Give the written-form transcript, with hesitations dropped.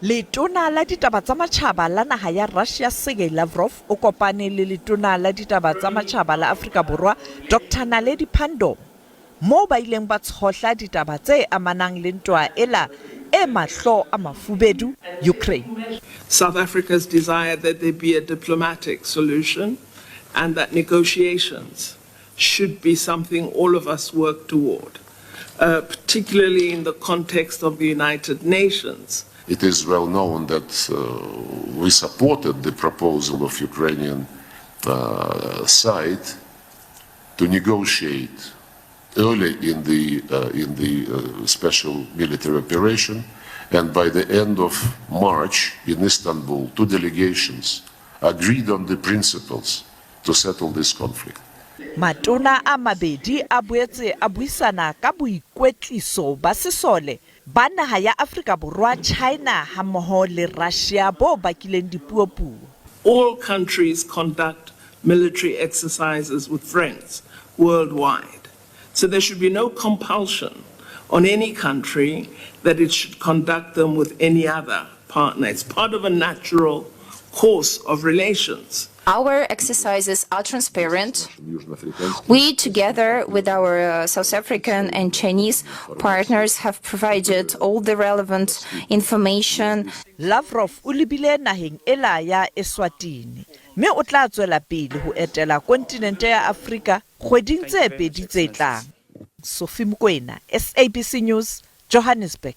Letona la Ditaba tsa Matjhaba la naha ya Russia Sergey Lavrov o kopane le Letona la Ditaba tsa Matjhaba la Afrika Borwa Dr. Naledi Pandor mo ba ileng ba tshohla ditaba tse amanang le ntwa ela e mahlo a mafubedu Ukraine. South Africa's desire that there be a diplomatic solution and that negotiations should be something all of us work toward, particularly in the context of the United Nations. It is well known that we supported the proposal of Ukrainian side to negotiate early in the special military operation, and by the end of March in Istanbul, two delegations agreed on the principles to settle this conflict. Matona a mabedi a boetse a buisana ka boikwetliso ba sesole ba naha ya Afrika Borwa, China hammoho le Russia bo bakileng dipuopuo. All countries conduct military exercises with friends worldwide, so there should be no compulsion on any country that it should conduct them with any other partner. It's part of a natural course of relations. Our exercises are transparent. We, together with our South African and Chinese partners, have provided all the relevant information. Lavrov o lebile naheng ela ya Eswatini, mme o tla tswela pele ho etela kontinente ya Afrika kgweding tse pedi tse tlang. Sophie Mokoena, SABC News, Johannesburg.